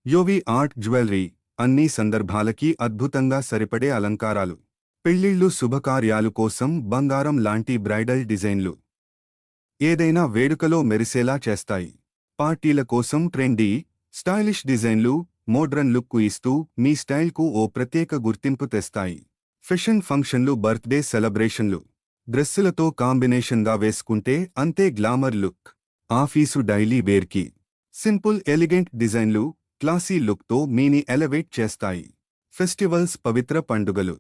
యోవి art jewellery అన్ని సందర్భాలకి అద్భుతంగా సరిపడే అలంకారాలు. పెళ్లిళ్ళు, శుభకార్యాలు కోసం బంగారం లాంటి బ్రైడల్ డిజైన్లు ఏదైనా వేడుకలో మెరిసేలా చేస్తాయి. పార్టీల కోసం ట్రెండీ, స్టైలిష్ డిజైన్లు మోడ్రన్ లుక్ ఇస్తూ మీ స్టైల్కు ఓ ప్రత్యేక గుర్తింపు తెస్తాయి. ఫ్యాషన్ ఫంక్షన్లు, బర్త్డే సెలబ్రేషన్లు డ్రెస్సులతో కాంబినేషన్గా వేసుకుంటే అంతే గ్లామర్ లుక్. ఆఫీసు డైలీ వేర్కి సింపుల్ ఎలిగెంట్ డిజైన్లు క్లాసీ లుక్తో మీని ఎలివేట్ చేస్తాయి. ఫెస్టివల్స్, పవిత్ర పండుగలు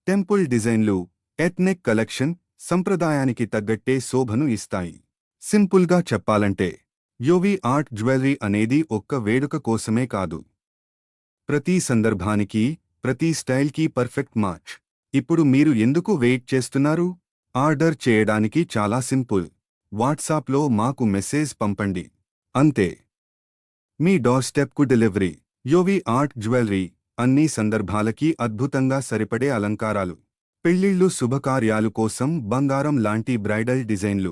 టెంపుల్ డిజైన్లు ఎథ్నిక్ కలెక్షన్ సంప్రదాయానికి తగ్గట్టే శోభను ఇస్తాయి. సింపుల్గా చెప్పాలంటే యోవి ఆర్ట్ జ్యువెలరీ అనేది ఒక్క వేడుక కోసమే కాదు, ప్రతి సందర్భానికి, ప్రతి స్టైల్కి పర్ఫెక్ట్ మ్యాచ్. ఇప్పుడు మీరు ఎందుకు వెయిట్ చేస్తున్నారు? ఆర్డర్ చేయడానికి చాలా సింపుల్. వాట్సాప్లో మాకు మెసేజ్ పంపండి, అంతే. మీ డోర్ స్టెప్కు డెలివరీ. యోవి ఆర్ట్ జ్యువెలరీ అన్ని సందర్భాలకి అద్భుతంగా సరిపడే అలంకారాలు. పెళ్లిళ్ళు, శుభకార్యాలు కోసం బంగారం లాంటి బ్రైడల్ డిజైన్లు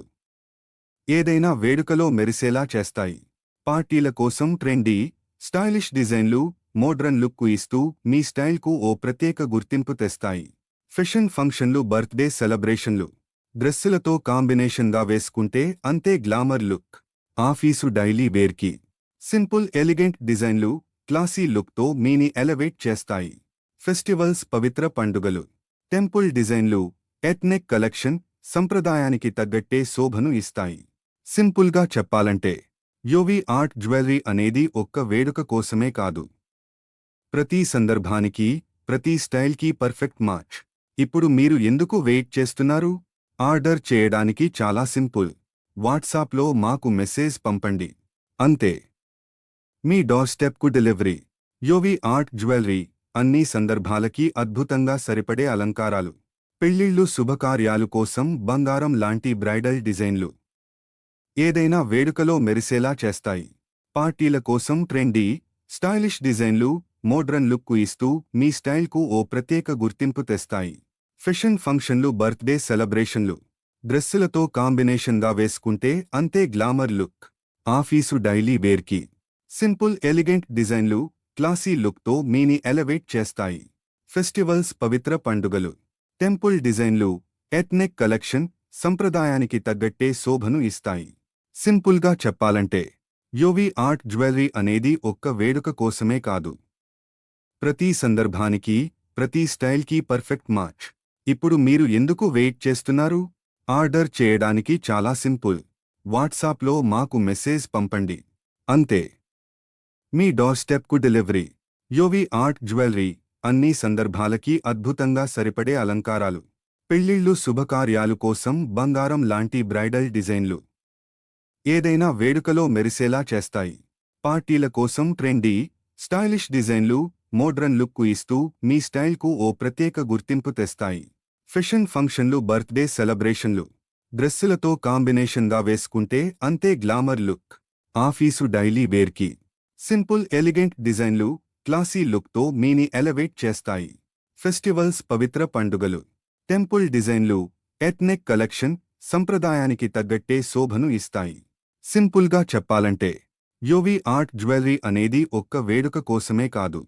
ఏదైనా వేడుకలో మెరిసేలా చేస్తాయి. పార్టీల కోసం ట్రెండీ, స్టైలిష్ డిజైన్లు మోడ్రన్ లుక్ ఇస్తూ మీ స్టైల్కు ఓ ప్రత్యేక గుర్తింపు తెస్తాయి. ఫ్యాషన్ ఫంక్షన్లు, బర్త్డే సెలబ్రేషన్లు డ్రెస్సులతో కాంబినేషన్గా వేసుకుంటే అంతే గ్లామర్ లుక్. ఆఫీసు డైలీ వేర్కి సింపుల్ ఎలిగెంట్ డిజైన్లు క్లాసీ లుక్తో మీని ఎలివేట్ చేస్తాయి. ఫెస్టివల్స్, పవిత్ర పండుగలు టెంపుల్ డిజైన్లు ఎథ్నిక్ కలెక్షన్ సంప్రదాయానికి తగ్గట్టే శోభను ఇస్తాయి. సింపుల్గా చెప్పాలంటే యోవి ఆర్ట్ జ్యువెలరీ అనేది ఒక్క వేడుక కోసమే కాదు, ప్రతి సందర్భానికి, ప్రతి స్టైల్కి పర్ఫెక్ట్ మ్యాచ్. ఇప్పుడు మీరు ఎందుకు వెయిట్ చేస్తున్నారు? ఆర్డర్ చేయడానికి చాలా సింపుల్. వాట్సాప్లో మాకు మెసేజ్ పంపండి, అంతే. మీ డోర్ స్టెప్కు డెలివరీ. యోవి ఆర్ట్ జ్యువెలరీ అన్ని సందర్భాలకి అద్భుతంగా సరిపడే అలంకారాలు. పెళ్లిళ్ళు, శుభకార్యాలు కోసం బంగారం లాంటి బ్రైడల్ డిజైన్లు ఏదైనా వేడుకలో మెరిసేలా చేస్తాయి. పార్టీల కోసం ట్రెండీ, స్టైలిష్ డిజైన్లు మోడ్రన్ లుక్ ఇస్తూ మీ స్టైల్కు ఓ ప్రత్యేక గుర్తింపు తెస్తాయి. ఫ్యాషన్ ఫంక్షన్లు, బర్త్డే సెలబ్రేషన్లు డ్రెస్సులతో కాంబినేషన్గా వేసుకుంటే అంతే గ్లామర్ లుక్. ఆఫీసు డైలీ వేర్కి సింపుల్ ఎలిగెంట్ డిజైన్లు క్లాసీ లుక్తో మీని ఎలివేట్ చేస్తాయి. ఫెస్టివల్స్, పవిత్ర పండుగలు టెంపుల్ డిజైన్లు ఎథ్నిక్ కలెక్షన్ సంప్రదాయానికి తగ్గట్టే శోభను ఇస్తాయి. సింపుల్గా చెప్పాలంటే యోవి ఆర్ట్ జ్యువెలరీ అనేది ఒక్క వేడుక కోసమే కాదు, ప్రతి సందర్భానికి, ప్రతి స్టైల్కి పర్ఫెక్ట్ మ్యాచ్. ఇప్పుడు మీరు ఎందుకు వెయిట్ చేస్తున్నారు? ఆర్డర్ చేయడానికి చాలా సింపుల్. వాట్సాప్లో మాకు మెసేజ్ పంపండి, అంతే. మీ డోర్ స్టెప్కు డెలివరీ. యోవి ఆర్ట్ జ్యువెలరీ అన్ని సందర్భాలకి అద్భుతంగా సరిపడే అలంకారాలు. పెళ్లిళ్ళు, శుభకార్యాలు కోసం బంగారం లాంటి బ్రైడల్ డిజైన్లు ఏదైనా వేడుకలో మెరిసేలా చేస్తాయి. పార్టీల కోసం ట్రెండీ, స్టైలిష్ డిజైన్లు మోడ్రన్ లుక్ ఇస్తూ మీ స్టైల్కు ఓ ప్రత్యేక గుర్తింపు తెస్తాయి. ఫ్యాషన్ ఫంక్షన్లు, బర్త్డే సెలబ్రేషన్లు డ్రెస్సులతో కాంబినేషన్గా వేసుకుంటే అంతే గ్లామర్ లుక్. ఆఫీసు డైలీ వేర్కి సింపుల్ ఎలిగెంట్ డిజైన్లు క్లాసీ లుక్తో మీని ఎలివేట్ చేస్తాయి. ఫెస్టివల్స్, పవిత్ర పండుగలు టెంపుల్ డిజైన్లు ఎథ్నిక్ కలెక్షన్ సంప్రదాయానికి తగ్గట్టే శోభను ఇస్తాయి. సింపుల్గా చెప్పాలంటే యోవి ఆర్ట్ జ్యువెలరీ అనేది ఒక్క వేడుక కోసమే కాదు,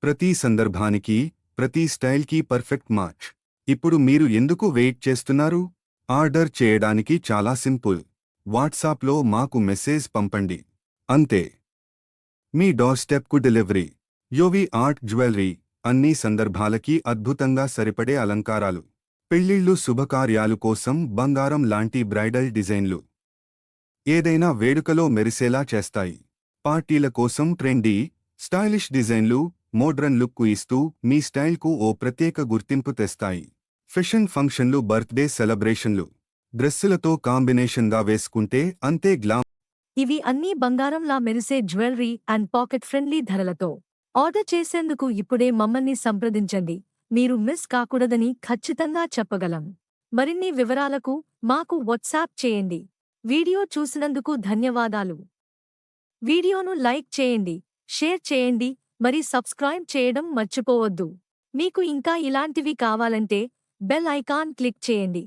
ప్రతి సందర్భానికి, ప్రతి స్టైల్కి పర్ఫెక్ట్ మ్యాచ్. ఇప్పుడు మీరు ఎందుకు వెయిట్ చేస్తున్నారు? ఆర్డర్ చేయడానికి చాలా సింపుల్. వాట్సాప్లో మాకు మెసేజ్ పంపండి, అంతే. మీ డోర్ స్టెప్కు డెలివరీ. యోవి ఆర్ట్ జ్యువెలరీ అన్ని సందర్భాలకి అద్భుతంగా సరిపడే అలంకారాలు. పెళ్లిళ్ళు, శుభకార్యాలు కోసం బంగారం లాంటి బ్రైడల్ డిజైన్లు ఏదైనా వేడుకలో మెరిసేలా చేస్తాయి. పార్టీల కోసం ట్రెండీ, స్టైలిష్ డిజైన్లు మోడ్రన్ లుక్ ఇస్తూ మీ స్టైల్కు ఓ ప్రత్యేక గుర్తింపు తెస్తాయి. ఫ్యాషన్ ఫంక్షన్లు, బర్త్డే సెలబ్రేషన్లు డ్రెస్సులతో కాంబినేషన్గా వేసుకుంటే అంతే గ్లామర్. ఇవి అన్నీ బంగారంలా మెరిసే జ్యువెలరీ అండ్ పాకెట్ ఫ్రెండ్లీ ధరలతో. ఆర్డర్ చేసేందుకు ఇప్పుడే మమ్మల్ని సంప్రదించండి. మీరు మిస్ కాకూడదని ఖచ్చితంగా చెప్పగలం. మరిన్ని వివరాలకు మాకు వాట్సాప్ చేయండి. వీడియో చూసినందుకు ధన్యవాదాలు. వీడియోను లైక్ చేయండి, షేర్ చేయండి, మరి సబ్స్క్రైబ్ చేయడం మర్చిపోవద్దు. మీకు ఇంకా ఇలాంటివి కావాలంటే బెల్ ఐకాన్ క్లిక్ చేయండి.